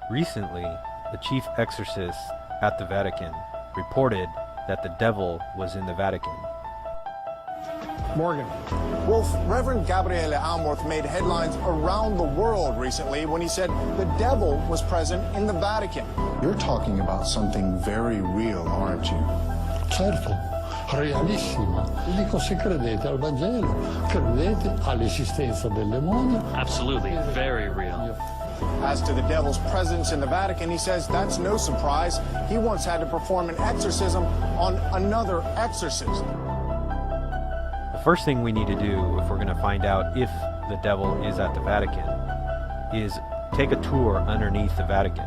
Recently, the chief exorcist at the Vatican reported that the devil was in the Vatican. Morgan. Wolf, Reverend Gabriele Amorth made headlines around the world recently when he said the devil was present in the Vatican. You're talking about something very real, aren't you? Certo, realissima. Dico, se credete al Vangelo, credete all'esistenza del demonio. Absolutely, very real. As to the devil's presence in the Vatican, he says that's no surprise. He once had to perform an exorcism on another exorcist. The first thing we need to do if we're going to find out if the devil is at the Vatican is take a tour underneath the Vatican.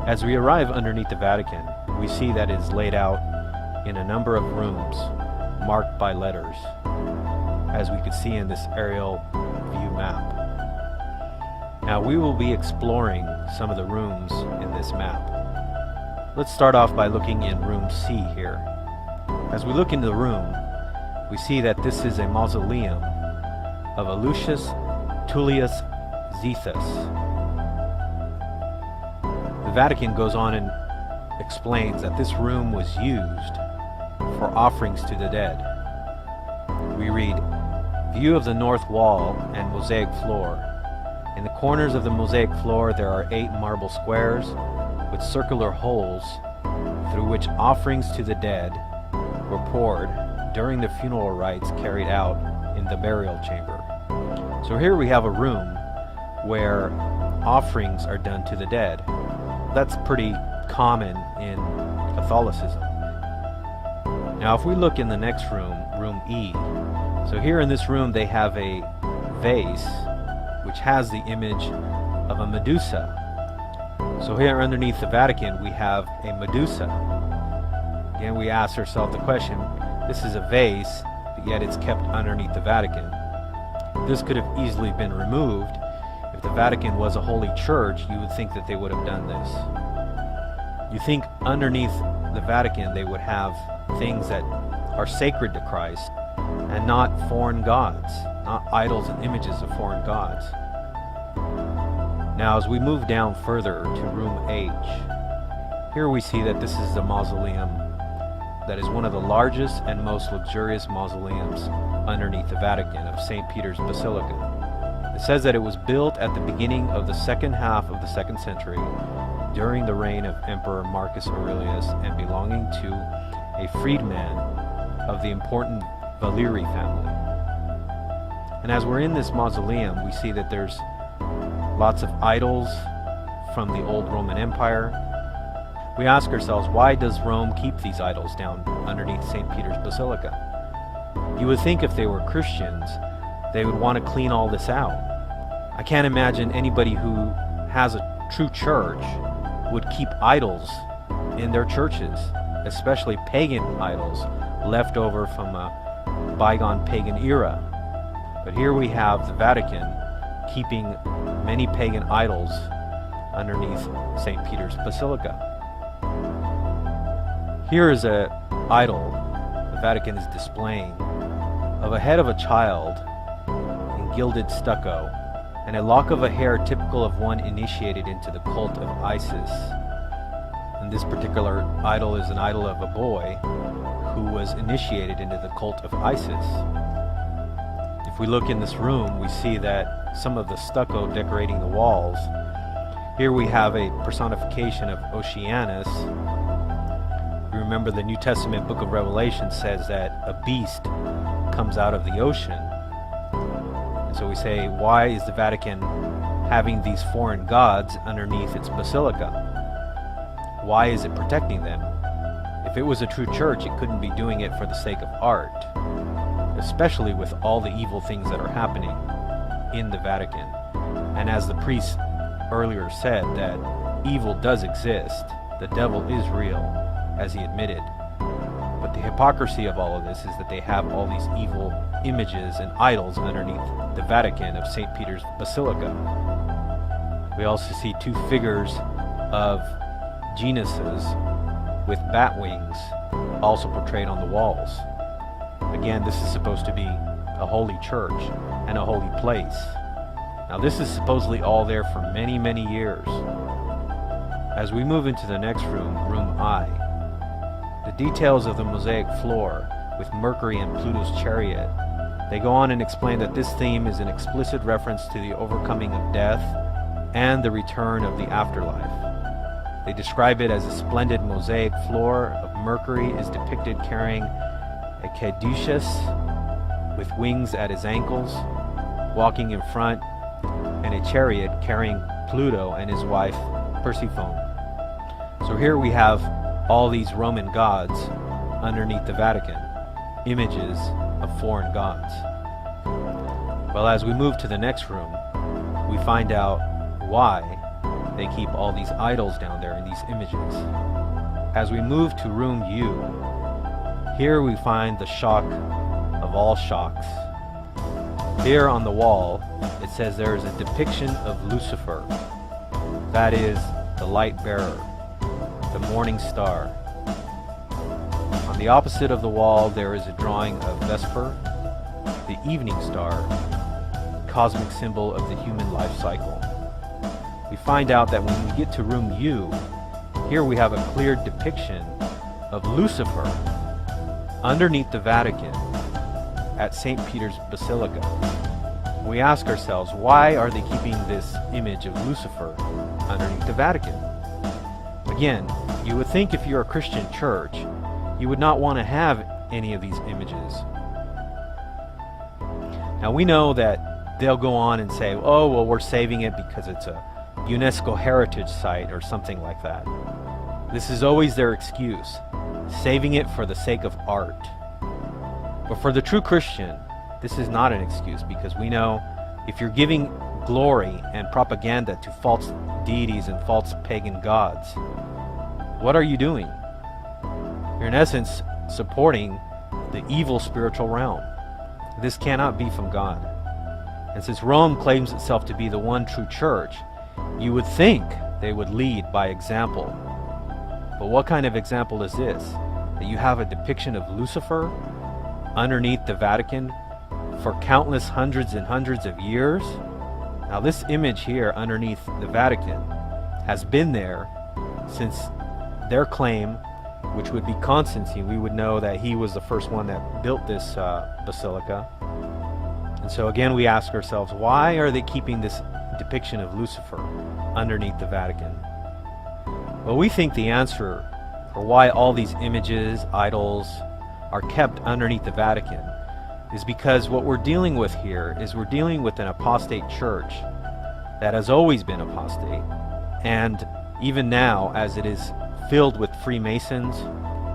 As we arrive underneath the Vatican, we see that it is laid out in a number of rooms marked by letters, as we could see in this aerial view map. Now we will be exploring some of the rooms in this map. Let's start off by looking in room C here. As we look into the room, we see that this is a mausoleum of Lucius Tullius Zethus. The Vatican goes on and explains that this room was used for offerings to the dead. We read, "View of the north wall and mosaic floor. In the corners of the mosaic floor there are 8 marble squares with circular holes through which offerings to the dead were poured during the funeral rites carried out in the burial chamber." So here we have a room where offerings are done to the dead. That's pretty common in Catholicism. Now if we look in the next room, room E, so here in this room they have a vase which has the image of a Medusa. So here underneath the Vatican we have a Medusa. Again, we ask ourselves the question, this is a vase, but yet it's kept underneath the Vatican. This could have easily been removed. If the Vatican was a holy church, you would think that they would have done this. You think underneath the Vatican they would have things that are sacred to Christ and not foreign gods, not idols and images of foreign gods. Now as we move down further to room H, here we see that this is a mausoleum that is one of the largest and most luxurious mausoleums underneath the Vatican of St. Peter's Basilica. It says that it was built at the beginning of the second half of the 2nd century during the reign of Emperor Marcus Aurelius and belonging to a freedman of the important Valeri family. And as we're in this mausoleum, we see that there's lots of idols from the old Roman Empire. We ask ourselves, why does Rome keep these idols down underneath St. Peter's Basilica? You would think if they were Christians, they would want to clean all this out. I can't imagine anybody who has a true church would keep idols in their churches, especially pagan idols left over from a bygone pagan era. But here we have the Vatican keeping many pagan idols underneath St. Peter's Basilica. Here is an idol the Vatican is displaying of a head of a child in gilded stucco and a lock of a hair typical of one initiated into the cult of Isis. And this particular idol is an idol of a boy who was initiated into the cult of Isis. If we look in this room, we see that some of the stucco decorating the walls. Here we have a personification of Oceanus. You remember the New Testament book of Revelation says that a beast comes out of the ocean. And so we say, why is the Vatican having these foreign gods underneath its basilica? Why is it protecting them? If it was a true church, it couldn't be doing it for the sake of art, especially with all the evil things that are happening in the Vatican. And as the priest earlier said, that evil does exist, the devil is real, as he admitted. But the hypocrisy of all of this is that they have all these evil images and idols underneath the Vatican of St. Peter's Basilica. We also see 2 figures of genuses with bat wings also portrayed on the walls. Again, this is supposed to be a holy church and a holy place. Now this is supposedly all there for many, many years. As we move into the next room, room I, the details of the mosaic floor with Mercury and Pluto's chariot, they go on and explain that this theme is an explicit reference to the overcoming of death and the return of the afterlife. They describe it as a splendid mosaic floor of Mercury is depicted carrying a caduceus with wings at his ankles, walking in front, and a chariot carrying Pluto and his wife Persephone. So here we have all these Roman gods underneath the Vatican, images of foreign gods. Well, as we move to the next room, we find out why they keep all these idols down there in these images. As we move to room U, here we find the shock of all shocks. Here on the wall, it says there is a depiction of Lucifer, that is, the light bearer, the morning star. On the opposite of the wall, there is a drawing of Vesper, the evening star, cosmic symbol of the human life cycle. We find out that when we get to room U, here we have a clear depiction of Lucifer underneath the Vatican at St. Peter's Basilica. We ask ourselves, why are they keeping this image of Lucifer underneath the Vatican? Again, you would think if you're a Christian church, you would not want to have any of these images. Now we know that they'll go on and say, oh, well, we're saving it because it's a UNESCO heritage site or something like that. This is always their excuse, saving it for the sake of art. But for the true Christian, this is not an excuse, because we know if you're giving glory and propaganda to false deities and false pagan gods, what are you doing? You're in essence supporting the evil spiritual realm. This cannot be from God. And since Rome claims itself to be the one true church, you would think they would lead by example. But what kind of example is this? That you have a depiction of Lucifer underneath the Vatican for countless hundreds and hundreds of years? Now this image here underneath the Vatican has been there since their claim, which would be Constantine. We would know that he was the first one that built this basilica. And so again we ask ourselves, why are they keeping this depiction of Lucifer underneath the Vatican? Well, we think the answer for why all these images, idols, are kept underneath the Vatican is because what we're dealing with here is we're dealing with an apostate church that has always been apostate, and even now as it is filled with Freemasons.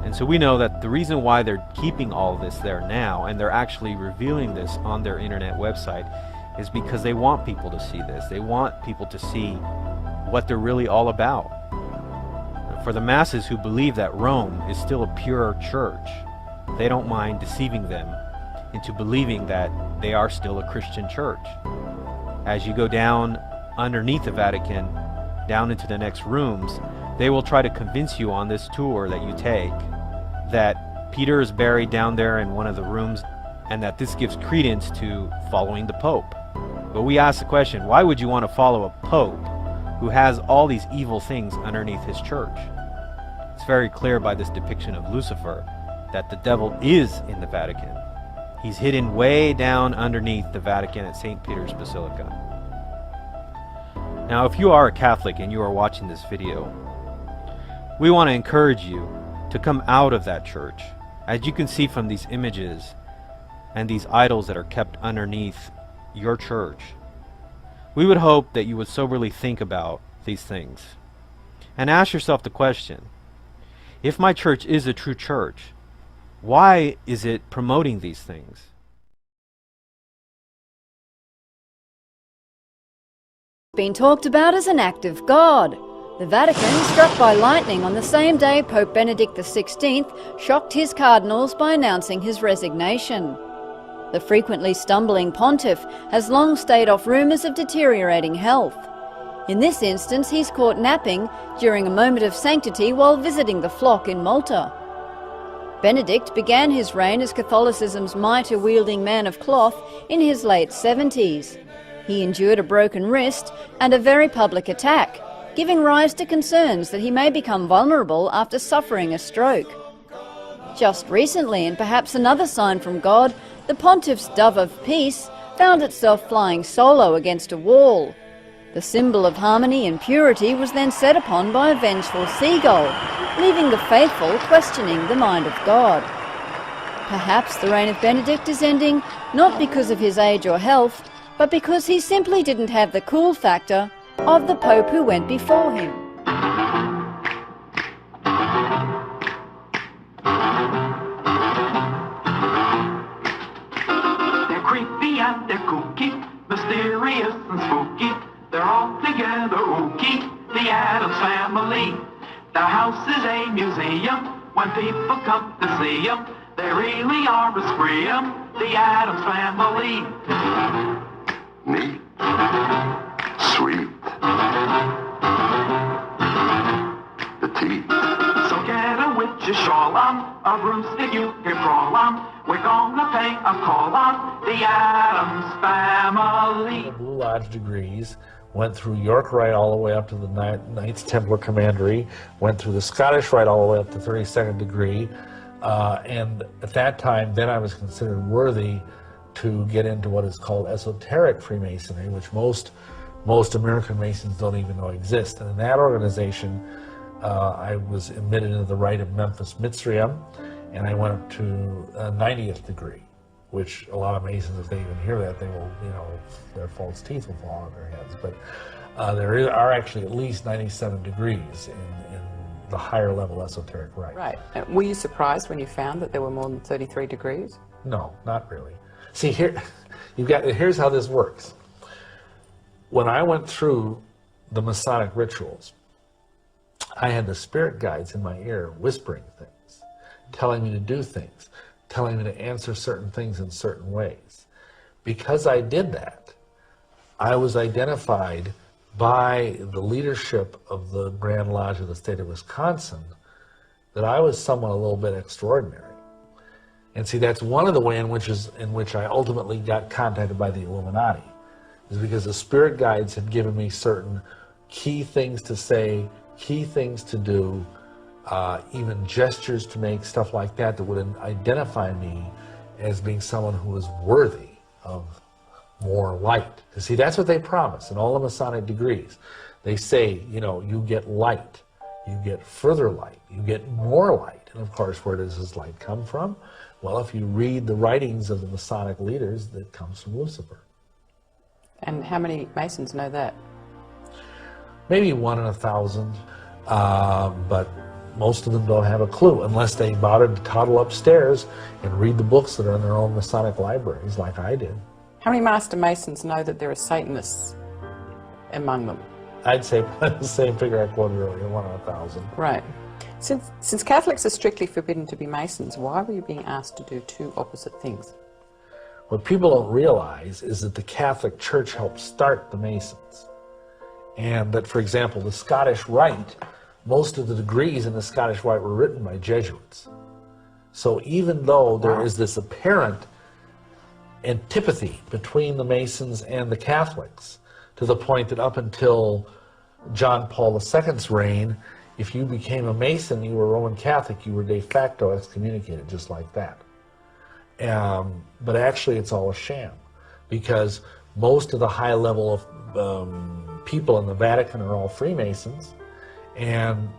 And so we know that the reason why they're keeping all of this there now, and they're actually revealing this on their internet website, is because they want people to see this. They want people to see what they're really all about. For the masses who believe that Rome is still a pure church, they don't mind deceiving them into believing that they are still a Christian church. As you go down underneath the Vatican, down into the next rooms, they will try to convince you on this tour that you take that Peter is buried down there in one of the rooms, and that this gives credence to following the Pope. But we ask the question, why would you want to follow a Pope who has all these evil things underneath his church? It's very clear by this depiction of Lucifer that the devil is in the Vatican. He's hidden way down underneath the Vatican at St. Peter's Basilica. Now, if you are a Catholic and you are watching this video, we want to encourage you to come out of that church. As you can see from these images and these idols that are kept underneath your church, we would hope that you would soberly think about these things and ask yourself the question, if my church is a true church, why is it promoting these things? Been talked about as an act of God. The Vatican, struck by lightning on the same day Pope Benedict XVI shocked his cardinals by announcing his resignation. The frequently stumbling pontiff has long stayed off rumours of deteriorating health. In this instance, he's caught napping during a moment of sanctity while visiting the flock in Malta. Benedict began his reign as Catholicism's mitre-wielding man of cloth in his late 70s. He endured a broken wrist and a very public attack, giving rise to concerns that he may become vulnerable after suffering a stroke. Just recently, and perhaps another sign from God, the pontiff's dove of peace found itself flying solo against a wall. The symbol of harmony and purity was then set upon by a vengeful seagull, leaving the faithful questioning the mind of God. Perhaps the reign of Benedict is ending not because of his age or health, but because he simply didn't have the cool factor of the Pope who went before him. They're creepy and they're kooky, mysterious and spooky. They're all together ooky, the Addams Family. Their house is a museum when people come to see them. They really are a scream, the Addams Family. Neat. Sweet. The teeth. So get a witch's shawl on, a broomstick you can crawl on. We're gonna pay a call on the Addams Family. Blue Lodge degrees, went through York Rite all the way up to the Knights Templar Commandery, went through the Scottish Rite all the way up to 32nd degree, and at that time, then I was considered worthy to get into what is called esoteric Freemasonry, which most American Masons don't even know exist. And in that organization, I was admitted into the Rite of Memphis Mitzrayim, and I went up to 90th degree, which a lot of Masons, if they even hear that, they will, their false teeth will fall on their heads. But there are actually at least 97 degrees in the higher level esoteric rite. Right. Were you surprised when you found that there were more than 33 degrees? No, not really. See, here's how this works. When I went through the Masonic rituals, I had the spirit guides in my ear whispering things, telling me to do things, telling me to answer certain things in certain ways. Because I did that, I was identified by the leadership of the Grand Lodge of the state of Wisconsin that I was someone a little bit extraordinary. And see, that's one of the ways in which I ultimately got contacted by the Illuminati, is because the spirit guides had given me certain key things to say, key things to do, even gestures to make, stuff like that, that would identify me as being someone who was worthy of more light. You see, that's what they promise in all the Masonic degrees. They say, you get light, you get further light, you get more light. And of course, where does this light come from? Well, if you read the writings of the Masonic leaders, that comes from Lucifer. And how many Masons know that? Maybe 1 in 1,000, but most of them don't have a clue unless they bothered to toddle upstairs and read the books that are in their own Masonic libraries, like I did. How many Master Masons know that there are Satanists among them? I'd say the same figure I quoted earlier, 1 in 1,000. Right. Since Catholics are strictly forbidden to be Masons, why were you being asked to do two opposite things? What people don't realize is that the Catholic Church helped start the Masons. And that, for example, the Scottish Rite, most of the degrees in the Scottish Rite were written by Jesuits. So even though there is this apparent antipathy between the Masons and the Catholics, to the point that up until John Paul II's reign, if you became a Mason, you were Roman Catholic, you were de facto excommunicated, just like that. But actually it's all a sham, because most of the high level of people in the Vatican are all Freemasons, and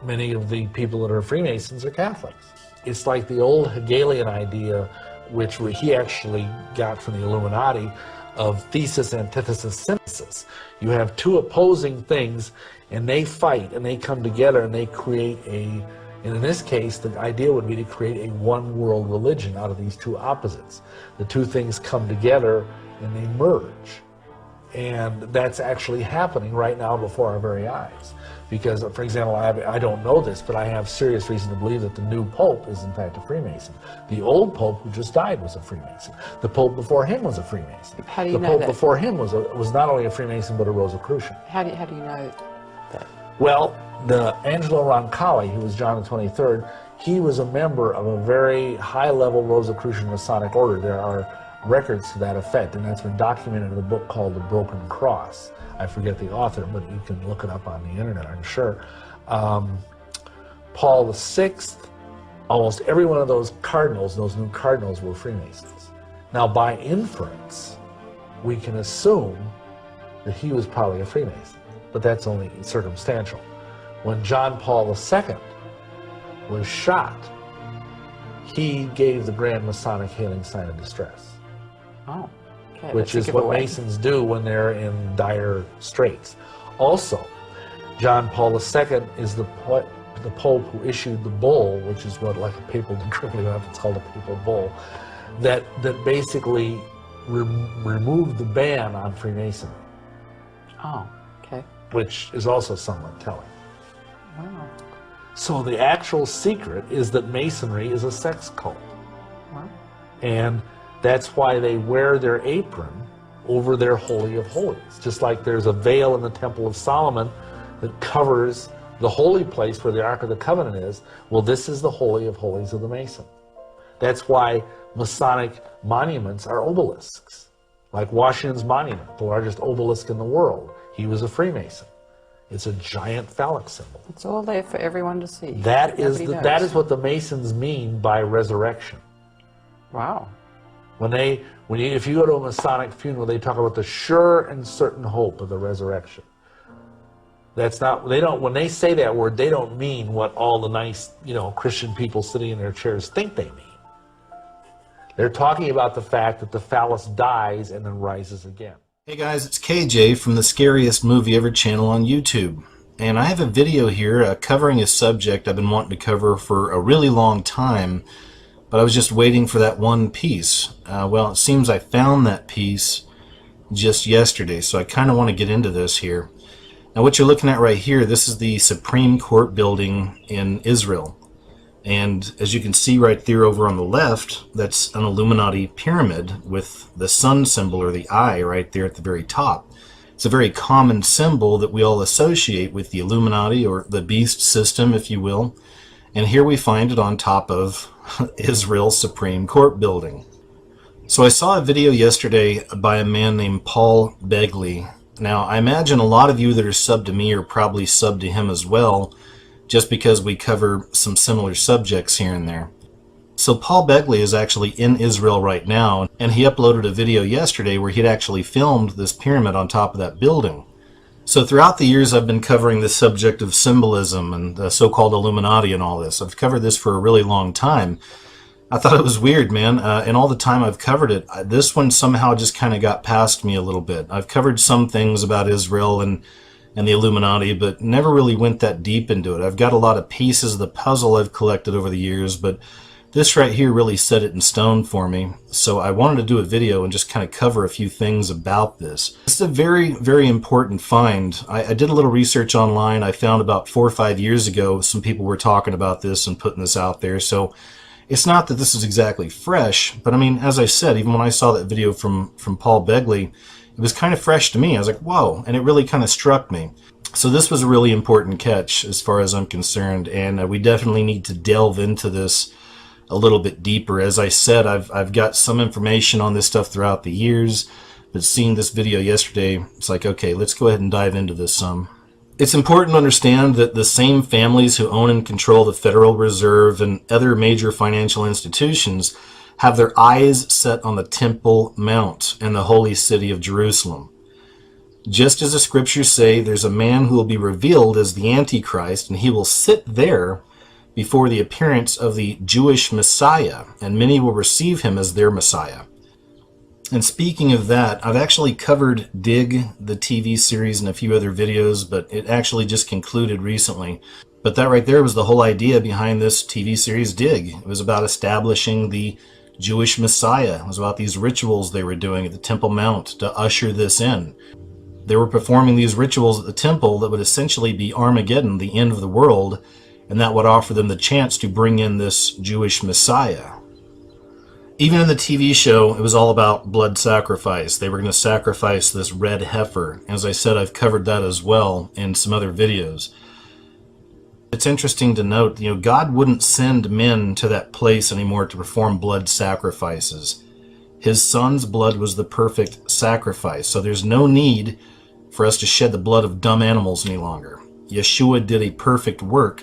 many of the people that are Freemasons are Catholics. It's like the old Hegelian idea, which he actually got from the Illuminati, of thesis, antithesis, synthesis. You have two opposing things, and they fight, and they come together, and they create and in this case, the idea would be to create a one-world religion out of these two opposites. The two things come together, and they merge. And that's actually happening right now before our very eyes. Because, for example, I don't know this, but I have serious reason to believe that the new Pope is in fact a Freemason. The old Pope who just died was a Freemason. The Pope before him was a Freemason. How do you know the Pope that? before him was not only a Freemason, but a Rosicrucian. How do you know that? Well, the Angelo Roncalli, who was John the 23rd, he was a member of a very high-level Rosicrucian Masonic order. There are records to that effect, and that's been documented in a book called The Broken Cross. I forget the author, but you can look it up on the internet, I'm sure. Paul VI, almost every one of those cardinals, those new cardinals, were Freemasons. Now, by inference, we can assume that he was probably a Freemason, but that's only circumstantial. When John Paul II was shot, he gave the Grand Masonic Hailing Sign of Distress. Oh, okay. Which is what Masons do when they're in dire straits. Also, John Paul II is the Pope who issued the bull, which is what, like a papal decree, it's called a papal bull, that basically removed the ban on Freemasonry. Oh, okay. Which is also somewhat telling. Wow. So the actual secret is that Masonry is a sex cult. Wow. And that's why they wear their apron over their Holy of Holies. Just like there's a veil in the Temple of Solomon that covers the holy place where the Ark of the Covenant is. Well, this is the Holy of Holies of the Mason. That's why Masonic monuments are obelisks. Like Washington's monument, the largest obelisk in the world. He was a Freemason. It's a giant phallic symbol. It's all there for everyone to see. That is what the Masons mean by resurrection. Wow. If you go to a Masonic funeral, they talk about the sure and certain hope of the resurrection. That's not, when they say that word, they don't mean what all the nice, Christian people sitting in their chairs think they mean. They're talking about the fact that the phallus dies and then rises again. Hey guys, it's KJ from the Scariest Movie Ever channel on YouTube. And I have a video here covering a subject I've been wanting to cover for a really long time, but I was just waiting for that one piece. Well, it seems I found that piece just yesterday, so I kind of want to get into this here. Now what you're looking at right here, this is the Supreme Court building in Israel. And as you can see right there over on the left, that's an Illuminati pyramid with the sun symbol, or the eye, right there at the very top. It's a very common symbol that we all associate with the Illuminati, or the beast system, if you will. And here we find it on top of Israel's Supreme Court building. So I saw a video yesterday by a man named Paul Begley. Now, I imagine a lot of you that are subbed to me are probably subbed to him as well, just because we cover some similar subjects here and there. So Paul Begley is actually in Israel right now, and he uploaded a video yesterday where he'd actually filmed this pyramid on top of that building. So throughout the years I've been covering this subject of symbolism and the so-called Illuminati and all this. I've covered this for a really long time. I thought it was weird, man, and all the time I've covered it, this one somehow just kind of got past me a little bit. I've covered some things about Israel and the Illuminati, but never really went that deep into it. I've got a lot of pieces of the puzzle I've collected over the years, but this right here really set it in stone for me. So I wanted to do a video and just kind of cover a few things about this. It's a very, very important find. I did a little research online. I found about 4 or 5 years ago some people were talking about this and putting this out there. So it's not that this is exactly fresh, but I mean, as I said, even when I saw that video from Paul Begley, it was kind of fresh to me. I was like, whoa, and it really kind of struck me. So this was a really important catch as far as I'm concerned, and we definitely need to delve into this a little bit deeper. As I said, I've got some information on this stuff throughout the years, but seeing this video yesterday, it's like, okay, let's go ahead and dive into this some. It's important to understand that the same families who own and control the Federal Reserve and other major financial institutions have their eyes set on the Temple Mount and the holy city of Jerusalem. Just as the scriptures say, there's a man who will be revealed as the Antichrist, and he will sit there before the appearance of the Jewish Messiah, and many will receive him as their Messiah. And speaking of that, I've actually covered Dig, the TV series, in a few other videos, but it actually just concluded recently. But that right there was the whole idea behind this TV series, Dig. It was about establishing the Jewish Messiah. It was about these rituals they were doing at the Temple Mount to usher this in. They were performing these rituals at the temple that would essentially be Armageddon, the end of the world, and that would offer them the chance to bring in this Jewish Messiah. Even in the TV show, it was all about blood sacrifice. They were going to sacrifice this red heifer. As I said, I've covered that as well in some other videos. It's interesting to note, God wouldn't send men to that place anymore to perform blood sacrifices. His son's blood was the perfect sacrifice. So there's no need for us to shed the blood of dumb animals any longer. Yeshua did a perfect work,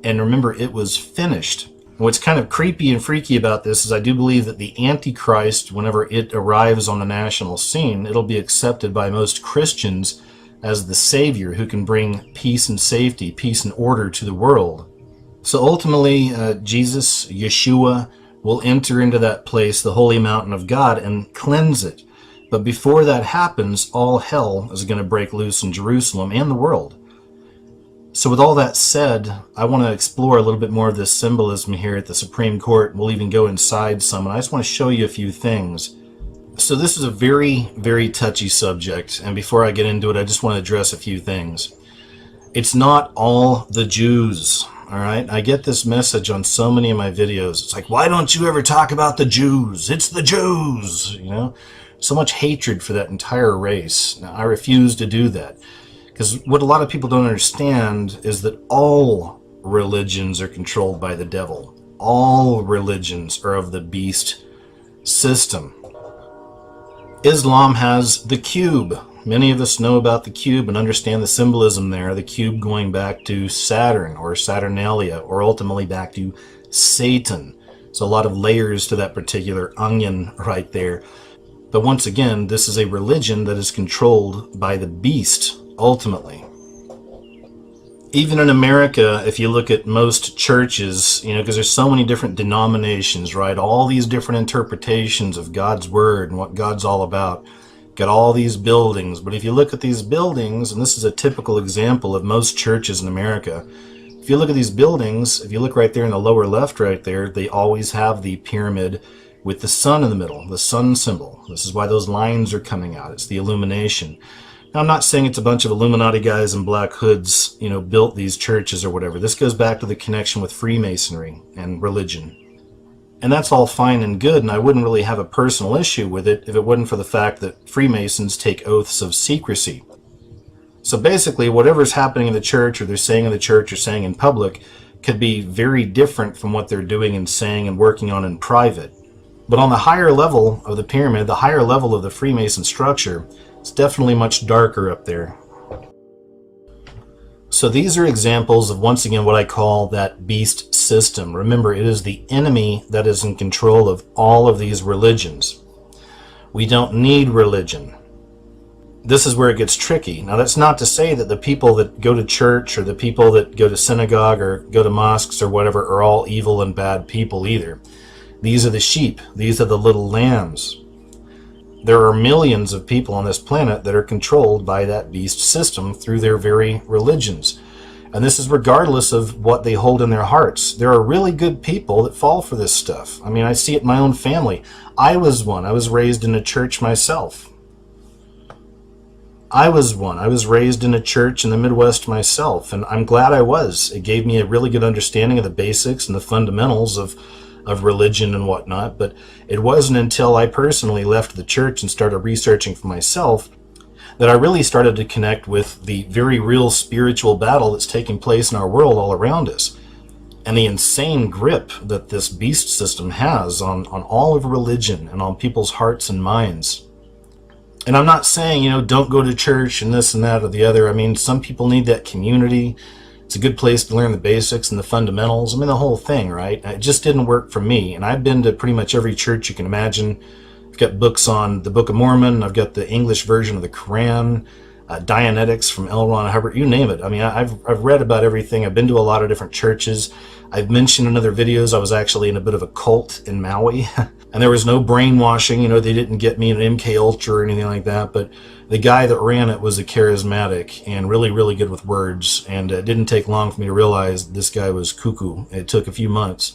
and remember, it was finished. What's kind of creepy and freaky about this is I do believe that the Antichrist, whenever it arrives on the national scene, it'll be accepted by most Christians as the Savior who can bring peace and safety, peace and order to the world. So ultimately, Jesus, Yeshua, will enter into that place, the holy mountain of God, and cleanse it. But before that happens, all hell is going to break loose in Jerusalem and the world. So with all that said, I want to explore a little bit more of this symbolism here at the Supreme Court. We'll even go inside some, and I just want to show you a few things. So this is a very, very touchy subject, and before I get into it, I just want to address a few things. It's not all the Jews, all right? I get this message on so many of my videos. It's like, why don't you ever talk about the Jews? It's the Jews, you know? So much hatred for that entire race. Now, I refuse to do that. Because what a lot of people don't understand is that all religions are controlled by the devil. All religions are of the beast system. Islam has the cube. Many of us know about the cube and understand the symbolism there. The cube going back to Saturn or Saturnalia, or ultimately back to Satan. So a lot of layers to that particular onion right there. But once again, this is a religion that is controlled by the beast. Ultimately, even in America, if you look at most churches, you know, because there's so many different denominations, right? All these different interpretations of God's word and what God's all about. Got all these buildings, but if you look at these buildings, and this is a typical example of most churches in America, if you look at these buildings, if you look right there in the lower left right there, they always have the pyramid with the sun in the middle, the sun symbol. This is why those lines are coming out. It's the illumination. Now, I'm not saying it's a bunch of Illuminati guys in black hoods, you know, built these churches or whatever. This goes back to the connection with Freemasonry and religion. And that's all fine and good, and I wouldn't really have a personal issue with it if it wasn't for the fact that Freemasons take oaths of secrecy. So basically, whatever's happening in the church, or they're saying in the church, or saying in public, could be very different from what they're doing and saying and working on in private. But on the higher level of the pyramid, the higher level of the Freemason structure, it's definitely much darker up there. So these are examples of, once again, what I call that beast system. Remember, it is the enemy that is in control of all of these religions. We don't need religion. This is where it gets tricky. Now, that's not to say that the people that go to church or the people that go to synagogue or go to mosques or whatever are all evil and bad people either. These are the sheep. These are the little lambs. There are millions of people on this planet that are controlled by that beast system through their very religions. And this is regardless of what they hold in their hearts. There are really good people that fall for this stuff. I mean, I see it in my own family. I was one. I was raised in a church myself. I was one. I was raised in a church in the Midwest myself, and I'm glad I was. It gave me a really good understanding of the basics and the fundamentals of religion and whatnot, but it wasn't until I personally left the church and started researching for myself that I really started to connect with the very real spiritual battle that's taking place in our world all around us, and the insane grip that this beast system has on all of religion and on people's hearts and minds. And I'm not saying, you know, don't go to church and this and that or the other. I mean, some people need that community. It's a good place to learn the basics and the fundamentals. I mean, the whole thing, right? It just didn't work for me. And I've been to pretty much every church you can imagine. I've got books on the Book of Mormon. I've got the English version of the Quran, Dianetics from L. Ron Hubbard, you name it. I mean, I've read about everything. I've been to a lot of different churches. I've mentioned in other videos I was actually in a bit of a cult in Maui. And there was no brainwashing. You know, they didn't get me an MK Ultra or anything like that. But the guy that ran it was a charismatic and really, really good with words. And it didn't take long for me to realize this guy was cuckoo. It took a few months.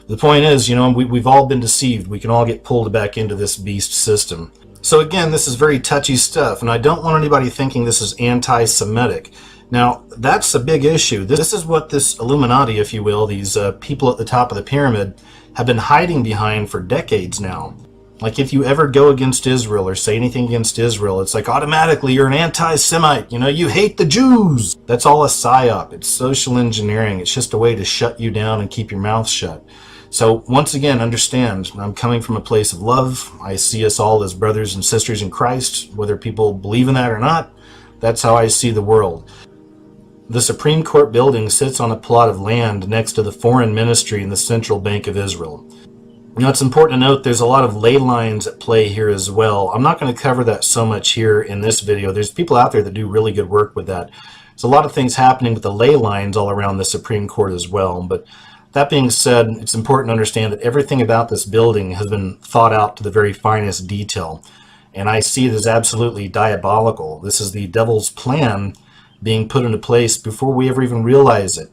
The point is, you know, we've all been deceived. We can all get pulled back into this beast system. So again, this is very touchy stuff, and I don't want anybody thinking this is anti-Semitic. Now, that's a big issue. This is what this Illuminati, if you will, these people at the top of the pyramid, have been hiding behind for decades now. Like, if you ever go against Israel or say anything against Israel, it's like automatically you're an anti-Semite. You know, you hate the Jews. That's all a psyop. It's social engineering. It's just a way to shut you down and keep your mouth shut. So once again, understand, I'm coming from a place of love. I see us all as brothers and sisters in Christ, whether people believe in that or not. That's how I see the world. The Supreme Court building sits on a plot of land next to the Foreign Ministry and the Central Bank of Israel. Now, it's important to note there's a lot of ley lines at play here as well. I'm not going to cover that so much here in this video. There's people out there that do really good work with that. There's a lot of things happening with the ley lines all around the Supreme Court as well. But that being said, it's important to understand that everything about this building has been thought out to the very finest detail. And I see it as absolutely diabolical. This is the devil's plan being put into place before we ever even realize it.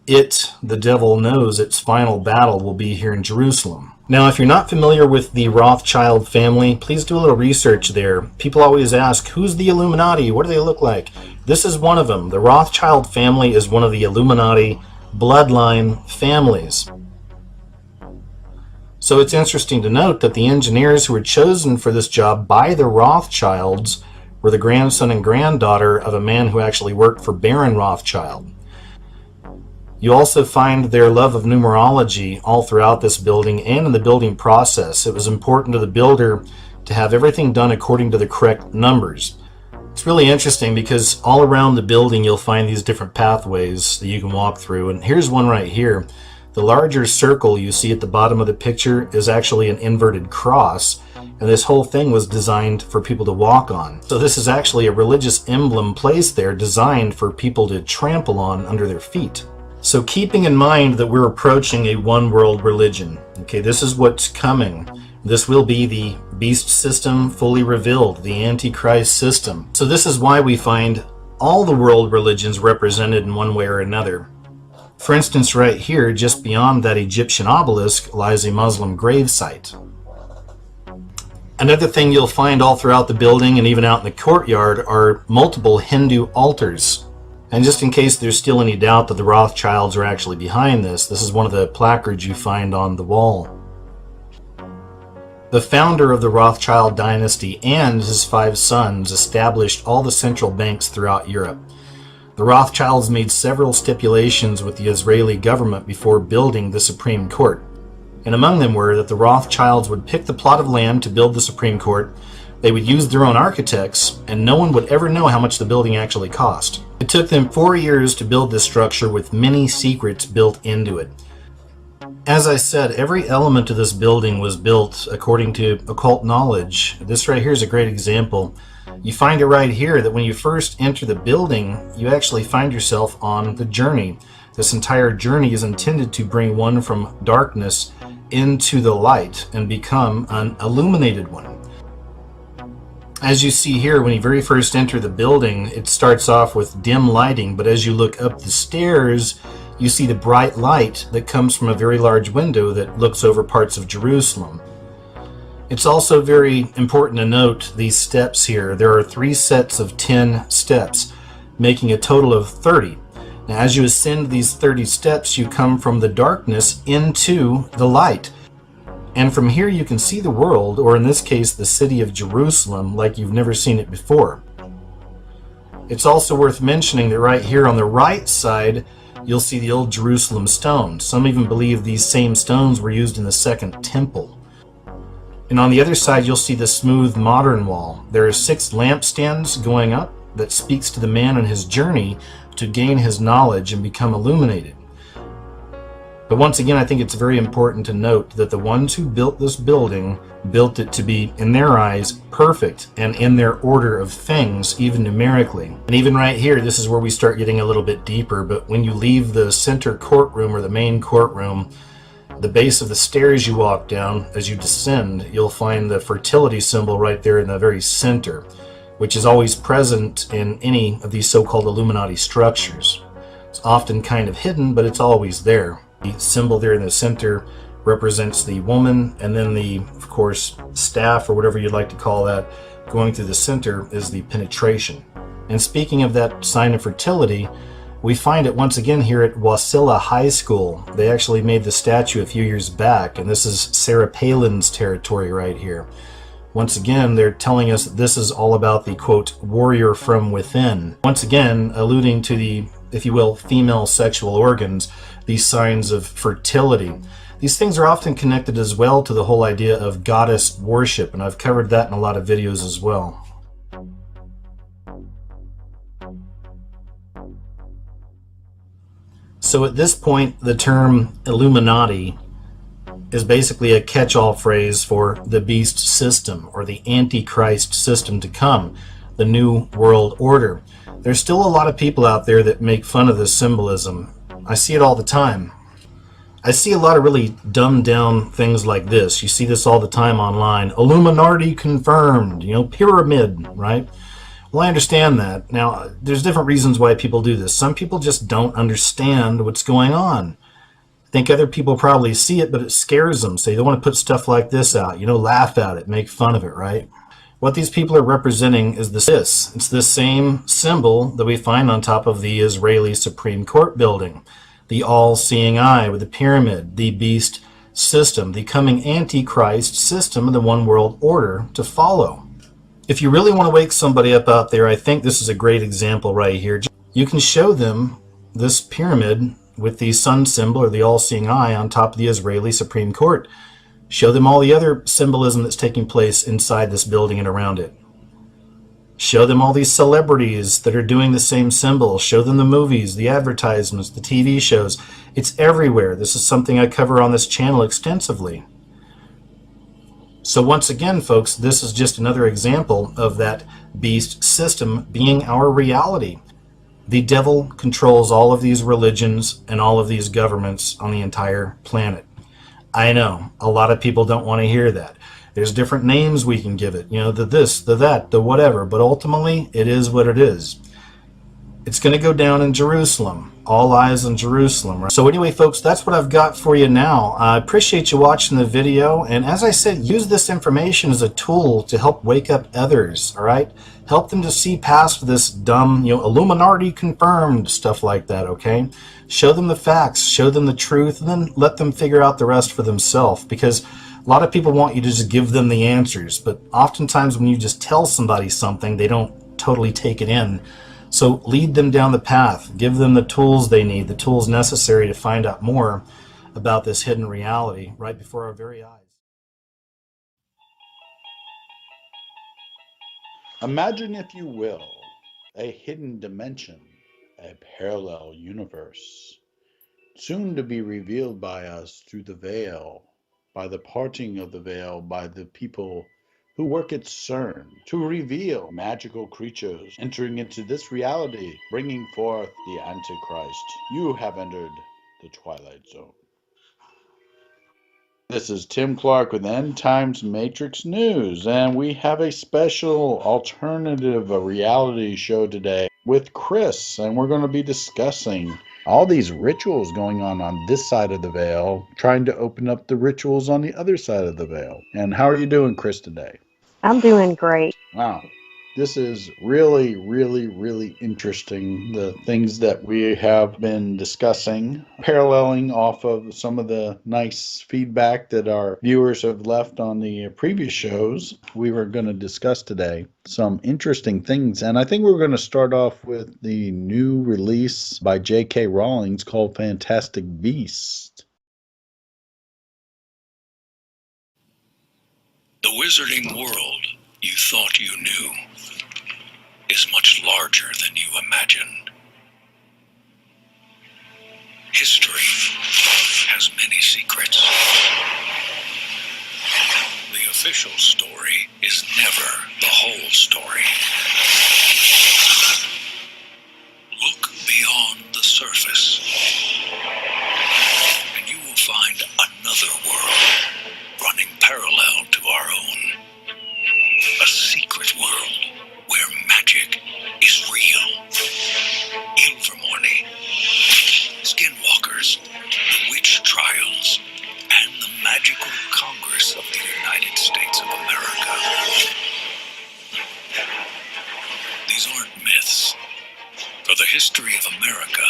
The devil, knows its final battle will be here in Jerusalem. Now, if you're not familiar with the Rothschild family, please do a little research there. People always ask, who's the Illuminati? What do they look like? This is one of them. The Rothschild family is one of the Illuminati bloodline families. So it's interesting to note that the engineers who were chosen for this job by the Rothschilds were the grandson and granddaughter of a man who actually worked for Baron Rothschild. You also find their love of numerology all throughout this building and in the building process. It was important to the builder to have everything done according to the correct numbers. It's really interesting because all around the building you'll find these different pathways that you can walk through. And here's one right here. The larger circle you see at the bottom of the picture is actually an inverted cross. And this whole thing was designed for people to walk on. So this is actually a religious emblem placed there designed for people to trample on under their feet. So keeping in mind that we're approaching a one world religion, okay, this is what's coming. This will be the beast system fully revealed, the Antichrist system. So this is why we find all the world religions represented in one way or another. For instance, right here, just beyond that Egyptian obelisk, lies a Muslim gravesite. Another thing you'll find all throughout the building and even out in the courtyard are multiple Hindu altars. And just in case there's still any doubt that the Rothschilds are actually behind this, this is one of the placards you find on the wall. The founder of the Rothschild dynasty and his 5 sons established all the central banks throughout Europe. The Rothschilds made several stipulations with the Israeli government before building the Supreme Court. And among them were that the Rothschilds would pick the plot of land to build the Supreme Court, they would use their own architects, and no one would ever know how much the building actually cost. It took them 4 years to build this structure with many secrets built into it. As I said, every element of this building was built according to occult knowledge. This right here is a great example. You find it right here that when you first enter the building, you actually find yourself on the journey. This entire journey is intended to bring one from darkness into the light and become an illuminated one. As you see here, when you very first enter the building, it starts off with dim lighting, but as you look up the stairs, you see the bright light that comes from a very large window that looks over parts of Jerusalem. It's also very important to note these steps here. There are 3 sets of 10 steps, making a total of 30. Now, as you ascend these 30 steps, you come from the darkness into the light. And from here you can see the world, or in this case the city of Jerusalem, like you've never seen it before. It's also worth mentioning that right here on the right side you'll see the old Jerusalem stone. Some even believe these same stones were used in the Second Temple. And on the other side you'll see the smooth modern wall. There are 6 lampstands going up that speaks to the man on his journey to gain his knowledge and become illuminated. But once again, I think it's very important to note that the ones who built this building built it to be, in their eyes, perfect and in their order of things, even numerically. And even right here, this is where we start getting a little bit deeper, but when you leave the center courtroom or the main courtroom, the base of the stairs you walk down, as you descend, you'll find the fertility symbol right there in the very center, which is always present in any of these so-called Illuminati structures. It's often kind of hidden, but it's always there. The symbol there in the center represents the woman, and then the, of course, staff or whatever you'd like to call that, going through the center is the penetration. And speaking of that sign of fertility, we find it once again here at Wasilla High School. They actually made the statue a few years back, and this is Sarah Palin's territory right here. Once again, they're telling us that this is all about the, quote, warrior from within. Once again, alluding to the, if you will, female sexual organs, these signs of fertility. These things are often connected as well to the whole idea of goddess worship, and I've covered that in a lot of videos as well. So at this point, the term Illuminati is basically a catch-all phrase for the beast system, or the antichrist system to come, the new world order. There's still a lot of people out there that make fun of this symbolism. I see it all the time. I see a lot of really dumbed down things like this. You see this all the time online. Illuminati confirmed, pyramid, right? Well, I understand that. Now, there's different reasons why people do this. Some people just don't understand what's going on. I think other people probably see it, but it scares them. So they don't want to put stuff like this out, laugh at it, make fun of it, right? What these people are representing is this. It's the same symbol that we find on top of the Israeli Supreme Court building. The all-seeing eye with the pyramid, the beast system, the coming antichrist system of the one world order to follow. If you really want to wake somebody up out there, I think this is a great example right here. You can show them this pyramid with the sun symbol or the all-seeing eye on top of the Israeli Supreme Court. Show them all the other symbolism that's taking place inside this building and around it. Show them all these celebrities that are doing the same symbol. Show them the movies, the advertisements, the TV shows. It's everywhere. This is something I cover on this channel extensively. So once again, folks, this is just another example of that beast system being our reality. The devil controls all of these religions and all of these governments on the entire planet. I know, a lot of people don't want to hear that. There's different names we can give it, the this, the that, the whatever, but ultimately it is what it is. It's going to go down in Jerusalem. All eyes on Jerusalem. Right? So anyway, folks, that's what I've got for you now. I appreciate you watching the video, and as I said, use this information as a tool to help wake up others, all right? Help them to see past this dumb, Illuminati confirmed stuff like that, okay? Show them the facts, show them the truth, and then let them figure out the rest for themselves, because a lot of people want you to just give them the answers, but oftentimes when you just tell somebody something, they don't totally take it in. So lead them down the path, give them the tools they need, the tools necessary to find out more about this hidden reality right before our very eyes. Imagine, if you will, a hidden dimension, a parallel universe, soon to be revealed by us through the veil, by the parting of the veil, by the people who work at CERN to reveal magical creatures entering into this reality, bringing forth the Antichrist. You have entered the Twilight Zone. This is Tim Clark with End Times Matrix News, and we have a special alternative reality show today with Chris, and we're going to be discussing all these rituals going on this side of the veil, trying to open up the rituals on the other side of the veil. And how are you doing, Chris, today? I'm doing great. Wow. This is really, really, really interesting. The things that we have been discussing, paralleling off of some of the nice feedback that our viewers have left on the previous shows. We were going to discuss today some interesting things. And I think we're going to start off with the new release by J.K. Rowling called Fantastic Beasts. The wizarding world you thought you knew is much larger than you imagined. History has many secrets. The official story is never the whole story. Look beyond the surface, and you will find another world running parallel to our own. A secret world where magic is real. Ilvermorny, skinwalkers, the witch trials, and the magical Congress of the United States of America. These aren't myths, for the history of America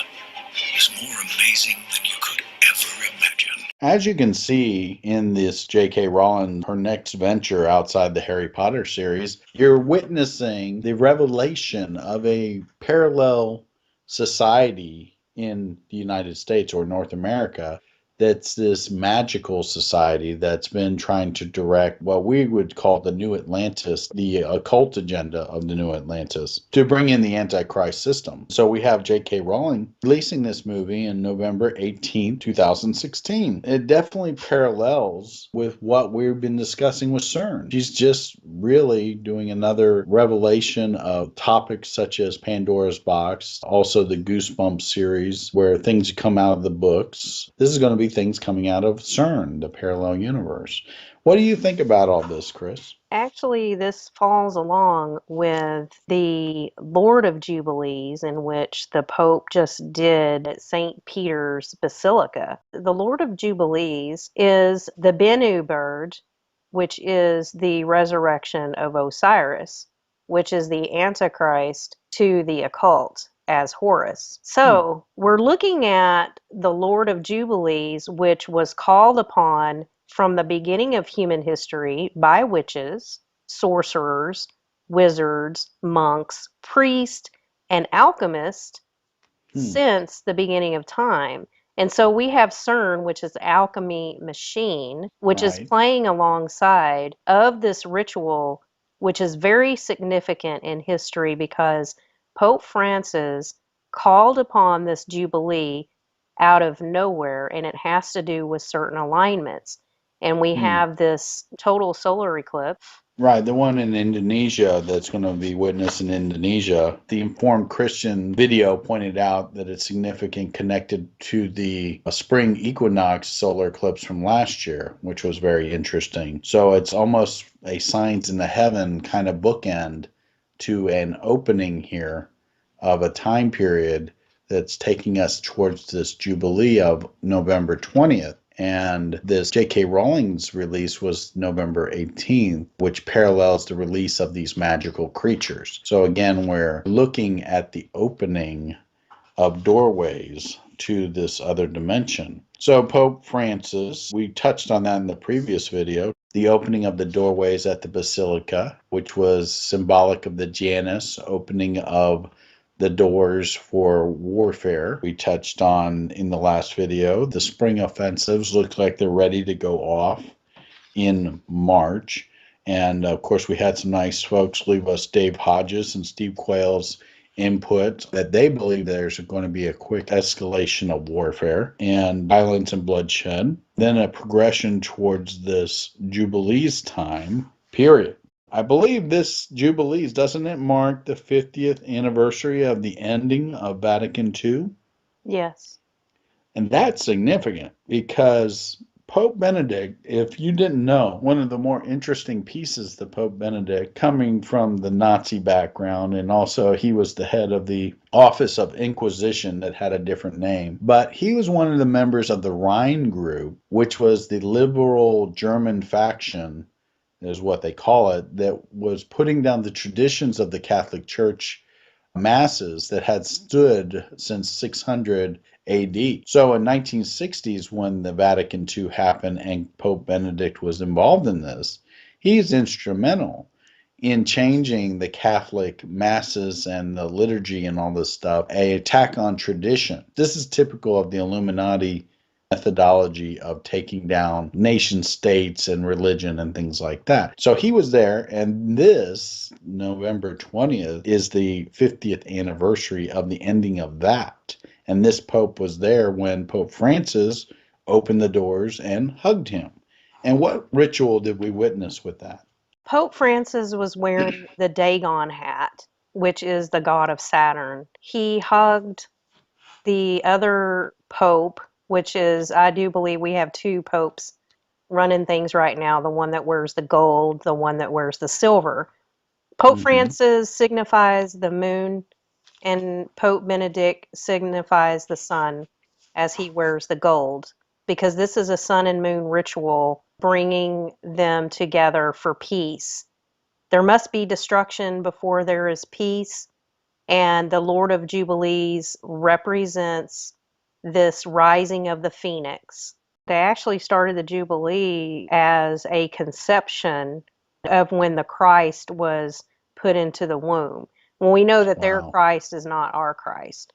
is more amazing than you could ever imagine. As you can see in this J.K. Rowling, her next venture outside the Harry Potter series, you're witnessing the revelation of a parallel society in the United States or North America that's this magical society that's been trying to direct what we would call the New Atlantis, the occult agenda of the New Atlantis, to bring in the Antichrist system. So we have J.K. Rowling releasing this movie in November 18, 2016. It definitely parallels with what we've been discussing with CERN. She's just really doing another revelation of topics such as Pandora's Box, also the Goosebumps series, where things come out of the books. This is going to be things coming out of CERN, the parallel universe. What do you think about all this, Chris? Actually, this falls along with the Lord of Jubilees, in which the Pope just did at St. Peter's Basilica. The Lord of Jubilees is the Bennu bird, which is the resurrection of Osiris, which is the Antichrist to the occult as Horus. So we're looking at the Lord of Jubilees, which was called upon from the beginning of human history by witches, sorcerers, wizards, monks, priests, and alchemists since the beginning of time. And so we have CERN, which is the alchemy machine, which is playing alongside of this ritual, which is very significant in history because Pope Francis called upon this jubilee out of nowhere, and it has to do with certain alignments. And we have this total solar eclipse. Right, the one in Indonesia that's going to be witnessed in Indonesia. The Informed Christian video pointed out that it's significant connected to the spring equinox solar eclipse from last year, which was very interesting. So it's almost a signs in the heaven kind of bookend to an opening here of a time period that's taking us towards this Jubilee of November 20th. And this J.K. Rowling's release was November 18th, which parallels the release of these magical creatures. So again, we're looking at the opening of doorways to this other dimension. So Pope Francis, we touched on that in the previous video, the opening of the doorways at the Basilica, which was symbolic of the Janus, opening of the doors for warfare. We touched on in the last video, the spring offensives look like they're ready to go off in March. And of course, we had some nice folks leave us Dave Hodges and Steve Quayle's input that they believe there's going to be a quick escalation of warfare and violence and bloodshed, then a progression towards this Jubilees time period. I believe this Jubilees, doesn't it mark the 50th anniversary of the ending of Vatican II? Yes. And that's significant because Pope Benedict, if you didn't know, one of the more interesting pieces to Pope Benedict, coming from the Nazi background, and also he was the head of the Office of Inquisition that had a different name, but he was one of the members of the Rhine Group, which was the liberal German faction, is what they call it, that was putting down the traditions of the Catholic Church masses that had stood since 600 AD. So in 1960s, when the Vatican II happened and Pope Benedict was involved in this, he's instrumental in changing the Catholic masses and the liturgy and all this stuff, an attack on tradition. This is typical of the Illuminati methodology of taking down nation states and religion and things like that. So he was there, and this November 20th is the 50th anniversary of the ending of that. And this Pope was there when Pope Francis opened the doors and hugged him. And what ritual did we witness with that? Pope Francis was wearing the Dagon hat, which is the god of Saturn. He hugged the other pope, which is, I do believe we have two popes running things right now, the one that wears the gold, the one that wears the silver. Pope Francis signifies the moon, and Pope Benedict signifies the sun as he wears the gold, because this is a sun and moon ritual bringing them together for peace. There must be destruction before there is peace, and the Lord of Jubilees represents this rising of the phoenix. They actually started the Jubilee as a conception of when the Christ was put into the womb. When we know that their Christ is not our Christ.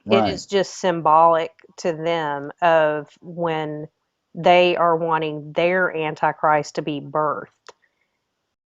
It Right. is just symbolic to them of when they are wanting their Antichrist to be birthed.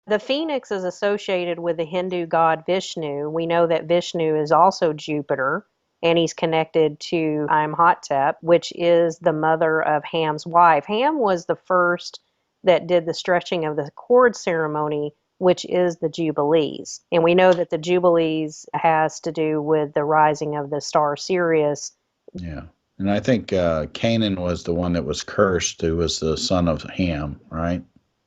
The phoenix is associated with the Hindu god Vishnu. We know that Vishnu is also Jupiter, and he's connected to Imhotep, which is the mother of Ham's wife. Ham was the first that did the stretching of the cord ceremony, which is the Jubilees. And we know that the Jubilees has to do with the rising of the star Sirius. Yeah. And I think Canaan was the one that was cursed, who was the son of Ham, right?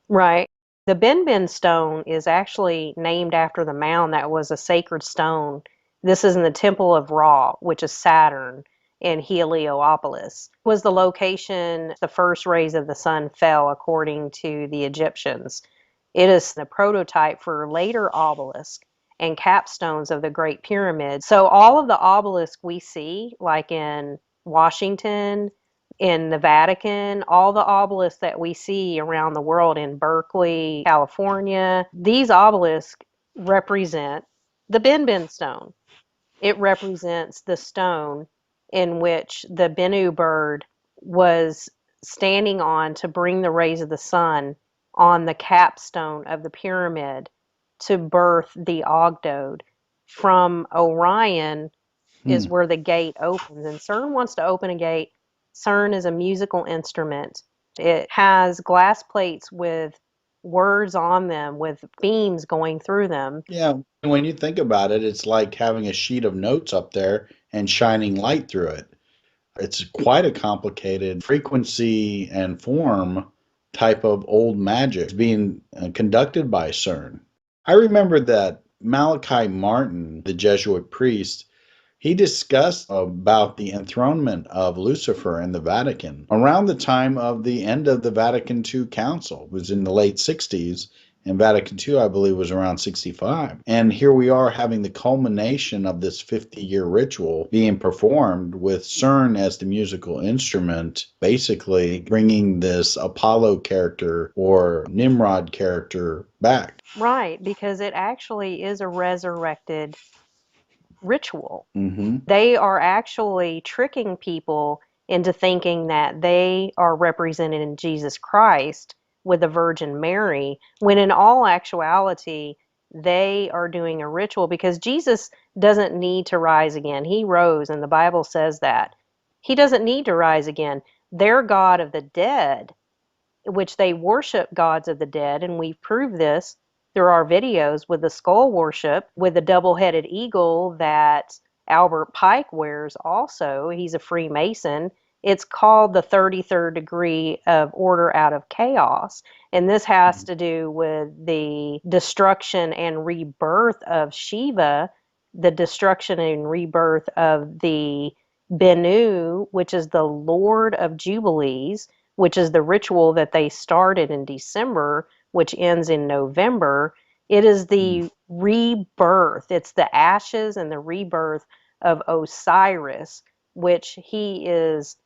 Right. The Bin stone is actually named after the mound that was a sacred stone. This is in the Temple of Ra, which is Saturn in Heliopolis. It was the location the first rays of the sun fell, according to the Egyptians. It is the prototype for later obelisks and capstones of the Great Pyramid. So all of the obelisks we see, like in Washington, in the Vatican, all the obelisks that we see around the world in Berkeley, California, these obelisks represent the Bin stone. It represents the stone in which the Bennu bird was standing on to bring the rays of the sun on the capstone of the pyramid to birth the Ogdode. From Orion is where the gate opens, and CERN wants to open a gate. CERN is a musical instrument. It has glass plates with words on them, with beams going through them. Yeah. When you think about it, it's like having a sheet of notes up there and shining light through it. It's quite a complicated frequency and form type of old magic being conducted by CERN. I remember that Malachi Martin, the Jesuit priest, he discussed about the enthronement of Lucifer in the Vatican around the time of the end of the Vatican II Council. It was in the late 60s, and Vatican II, I believe, was around 65. And here we are having the culmination of this 50-year ritual being performed with CERN as the musical instrument, basically bringing this Apollo character or Nimrod character back. Right, because it actually is a resurrected ritual. Mm-hmm. They are actually tricking people into thinking that they are represented in Jesus Christ with the Virgin Mary, when in all actuality, they are doing a ritual because Jesus doesn't need to rise again. He rose, and the Bible says that. He doesn't need to rise again. Their God of the dead, which they worship gods of the dead, and we've proved this through our videos with the skull worship, with the double-headed eagle that Albert Pike wears also. He's a Freemason. It's called the 33rd degree of order out of chaos. And this has to do with the destruction and rebirth of Shiva, the destruction and rebirth of the Bennu, which is the Lord of Jubilees, which is the ritual that they started in December, which ends in November. It is the rebirth. It's the ashes and the rebirth of Osiris, which he is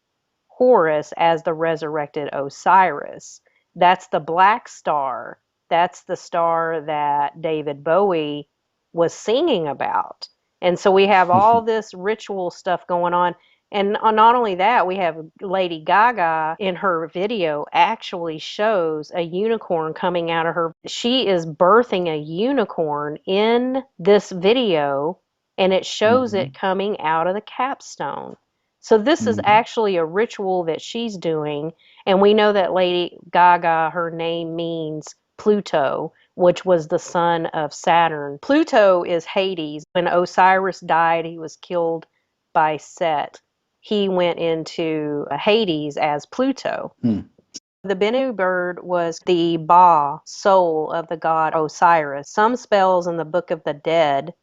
Horus as the resurrected Osiris. That's the black star. That's the star that David Bowie was singing about. And so we have all this ritual stuff going on. And not only that, we have Lady Gaga in her video actually shows a unicorn coming out of her. She is birthing a unicorn in this video, and it shows it coming out of the capstone. So this is actually a ritual that she's doing. And we know that Lady Gaga, her name means Pluto, which was the son of Saturn. Pluto is Hades. When Osiris died, he was killed by Set. He went into Hades as Pluto. The Bennu bird was the Ba, soul of the god Osiris. Some spells in the Book of the Dead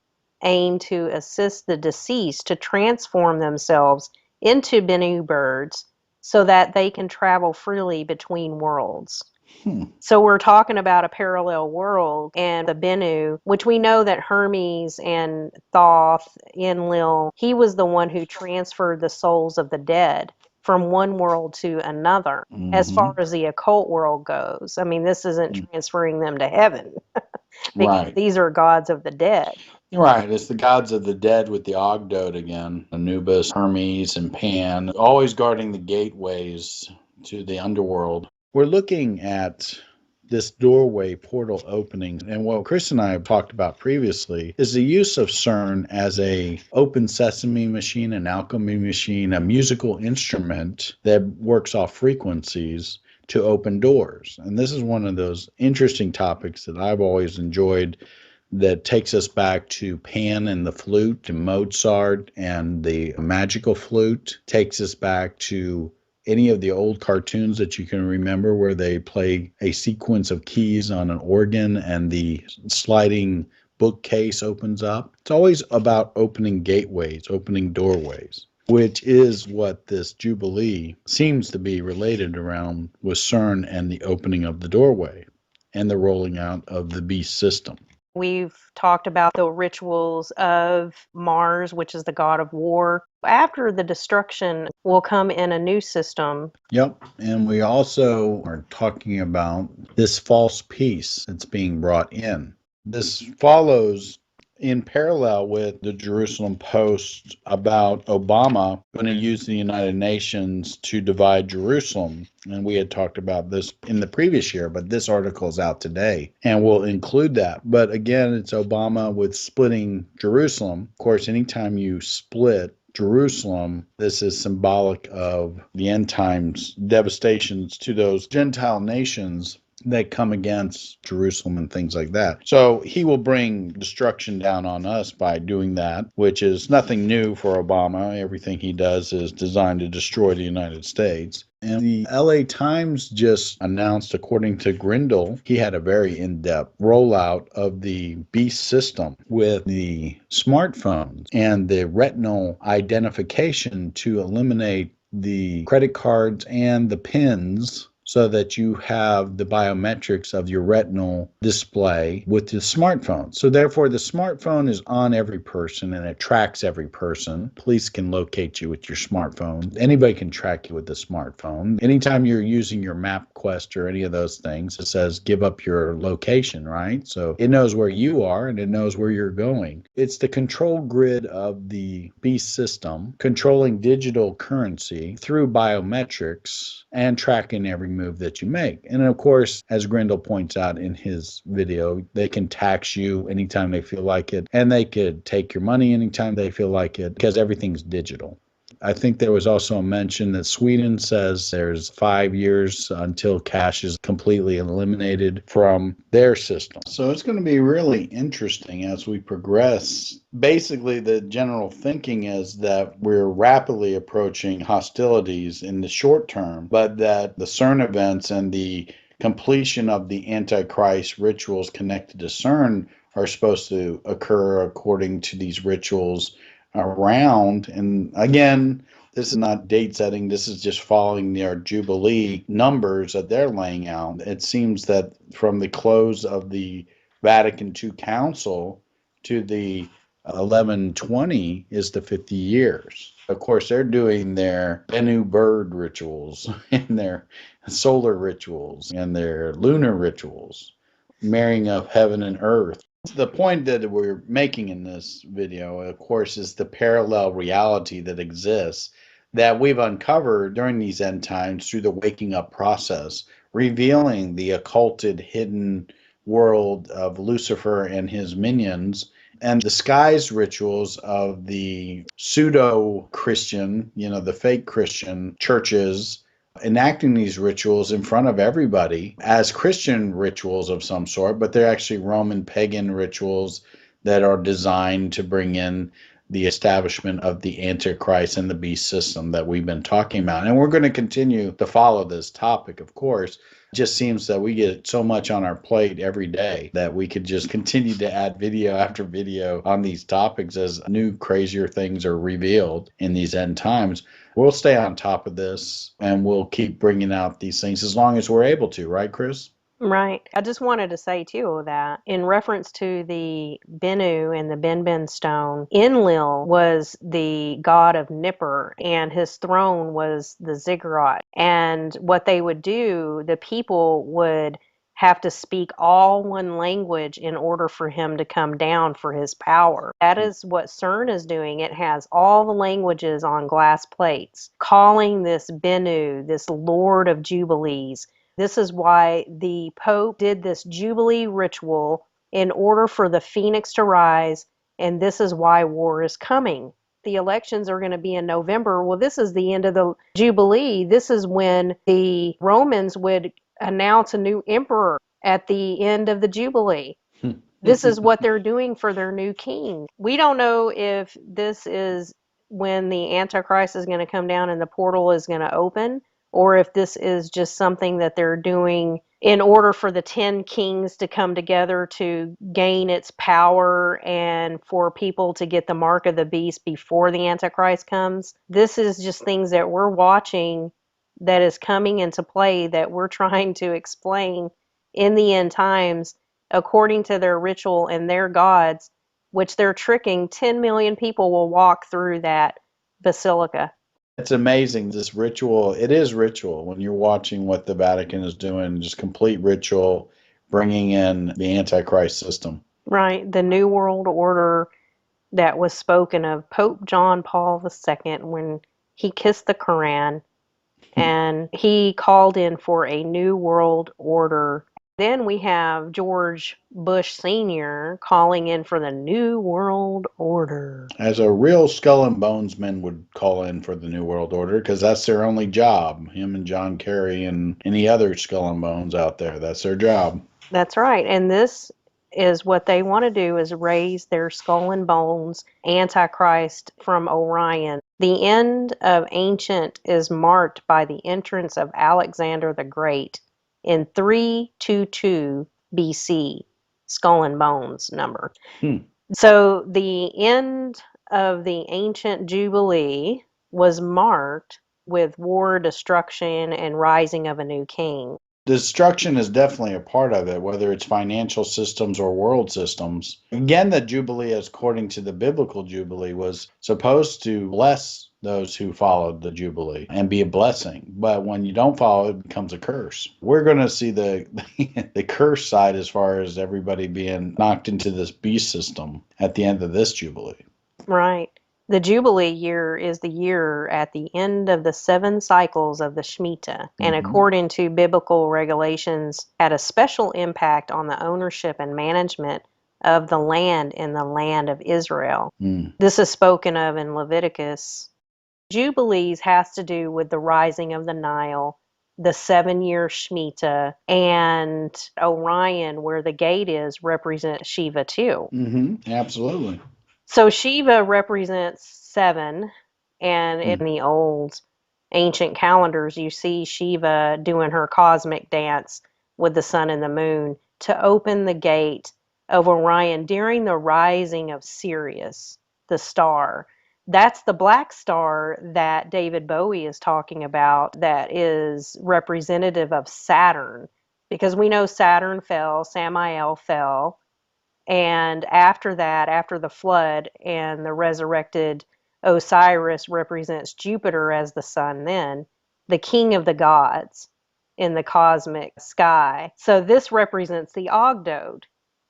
aim to assist the deceased to transform themselves into Bennu birds so that they can travel freely between worlds. So we're talking about a parallel world, and the Bennu, which we know that Hermes and Thoth, Enlil, he was the one who transferred the souls of the dead from one world to another. As far as the occult world goes, I mean, this isn't transferring them to heaven because these are gods of the dead. Right, it's the gods of the dead with the Ogdoad again. Anubis, Hermes, and Pan, always guarding the gateways to the underworld. We're looking at this doorway portal opening, and what Chris and I have talked about previously is the use of CERN as a open sesame machine, an alchemy machine, a musical instrument that works off frequencies to open doors. And this is one of those interesting topics that I've always enjoyed, that takes us back to Pan and the flute, to Mozart and the magical flute, takes us back to any of the old cartoons that you can remember where they play a sequence of keys on an organ and the sliding bookcase opens up. It's always about opening gateways, opening doorways, which is what this Jubilee seems to be related around with CERN and the opening of the doorway and the rolling out of the beast system. We've talked about the rituals of Mars, which is the god of war. After the destruction will come in a new system. Yep, and we also are talking about this false peace that's being brought in. This follows in parallel with the Jerusalem Post about Obama going to use the United Nations to divide Jerusalem. And we had talked about this in the previous year, but this article is out today and we'll include that. But again, it's Obama with splitting Jerusalem. Of course, anytime you split Jerusalem, this is symbolic of the end times devastations to those Gentile nations that come against Jerusalem and things like that. So he will bring destruction down on us by doing that, which is nothing new for Obama. Everything he does is designed to destroy the United States. And the LA Times just announced, according to Grindle, he had a very in-depth rollout of the beast system with the smartphones and the retinal identification to eliminate the credit cards and the pins, so that you have the biometrics of your retinal display with the smartphone. So therefore, the smartphone is on every person and it tracks every person. Police can locate you with your smartphone. Anybody can track you with the smartphone. Anytime you're using your MapQuest or any of those things, it says give up your location, right? So it knows where you are and it knows where you're going. It's the control grid of the beast system, controlling digital currency through biometrics and tracking every move that you make. And of course, as Grindle points out in his video, they can tax you anytime they feel like it, and they could take your money anytime they feel like it, because everything's digital. I think there was also a mention that Sweden says there's 5 years until cash is completely eliminated from their system. So it's going to be really interesting as we progress. Basically, the general thinking is that we're rapidly approaching hostilities in the short term, but that the CERN events and the completion of the Antichrist rituals connected to CERN are supposed to occur according to these rituals around. And again, this is not date setting, this is just following their Jubilee numbers that they're laying out. It seems that from the close of the Vatican II Council to the 1120 is the 50 years. Of course, they're doing their Bennu bird rituals and their solar rituals and their lunar rituals, marrying of heaven and earth. The point that we're making in this video, of course, is the parallel reality that exists that we've uncovered during these end times through the waking up process, revealing the occulted, hidden world of Lucifer and his minions, and disguised rituals of the pseudo-Christian, the fake Christian churches, enacting these rituals in front of everybody as Christian rituals of some sort, but they're actually Roman pagan rituals that are designed to bring in the establishment of the Antichrist and the beast system that we've been talking about. And we're going to continue to follow this topic, of course. It just seems that we get so much on our plate every day that we could just continue to add video after video on these topics as new, crazier things are revealed in these end times. We'll stay on top of this and we'll keep bringing out these things as long as we're able to, right, Chris? Right. I just wanted to say, too, that in reference to the Bennu and the Ben stone, Enlil was the god of Nippur, and his throne was the ziggurat. And what they would do, the people would have to speak all one language in order for him to come down for his power. That is what CERN is doing. It has all the languages on glass plates, calling this Bennu, this Lord of Jubilees. This is why the Pope did this Jubilee ritual in order for the phoenix to rise, and this is why war is coming. The elections are going to be in November. Well, this is the end of the Jubilee. This is when the Romans would announce a new emperor at the end of the Jubilee. This is what they're doing for their new king. We don't know if this is when the Antichrist is going to come down and the portal is going to open, or if this is just something that they're doing in order for the 10 kings to come together to gain its power and for people to get the mark of the beast before the Antichrist comes. This is just things that we're watching that is coming into play that we're trying to explain in the end times according to their ritual and their gods, which they're tricking. 10 million people will walk through that basilica. It's amazing, this ritual. It is ritual when you're watching what the Vatican is doing, just complete ritual, bringing in the Antichrist system. Right. The New World Order that was spoken of Pope John Paul II when he kissed the Quran and he called in for a New World Order. Then we have George Bush Sr. calling in for the New World Order. As a real skull and bones man would call in for the New World Order, because that's their only job. Him and John Kerry and any other skull and bones out there, that's their job. That's right. And this is what they want to do, is raise their skull and bones Antichrist from Orion. The end of ancient is marked by the entrance of Alexander the Great in 322 BC, skull and bones number. So the end of the ancient Jubilee was marked with war, destruction, and rising of a new king. Destruction is definitely a part of it, whether it's financial systems or world systems. Again, the Jubilee, according to the biblical Jubilee, was supposed to bless those who followed the Jubilee and be a blessing. But when you don't follow, it becomes a curse. We're going to see the curse side as far as everybody being knocked into this beast system at the end of this Jubilee. Right. The Jubilee year is the year at the end of the 7 cycles of the Shemitah, and according to biblical regulations, had a special impact on the ownership and management of the land in the land of Israel. This is spoken of in Leviticus. Jubilees has to do with the rising of the Nile, the 7-year Shemitah, and Orion, where the gate is, represents Shiva too. Absolutely. So Shiva represents 7, and in the old ancient calendars, you see Shiva doing her cosmic dance with the sun and the moon to open the gate of Orion during the rising of Sirius, the star. That's the black star that David Bowie is talking about that is representative of Saturn, because we know Saturn fell, Samael fell, and after that, after the flood and the resurrected Osiris represents Jupiter as the sun then, the king of the gods in the cosmic sky. So this represents the Ogdoad.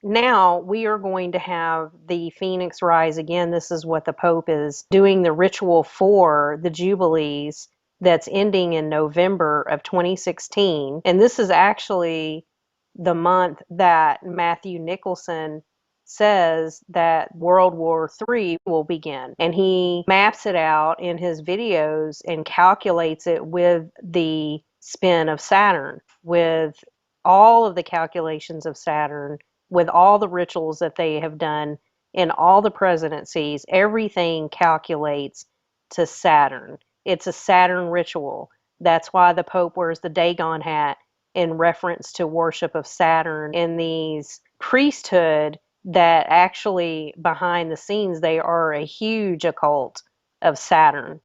Now we are going to have the phoenix rise again. This is what the Pope is doing the ritual for the Jubilees that's ending in November of 2016. And this is actually the month that Matthew Nicholson says that World War III will begin. And he maps it out in his videos and calculates it with the spin of Saturn, with all of the calculations of Saturn, with all the rituals that they have done in all the presidencies. Everything calculates to Saturn. It's a Saturn ritual. That's why the Pope wears the Dagon hat in reference to worship of Saturn in these priesthood that actually behind the scenes, they are a huge occult of Saturn.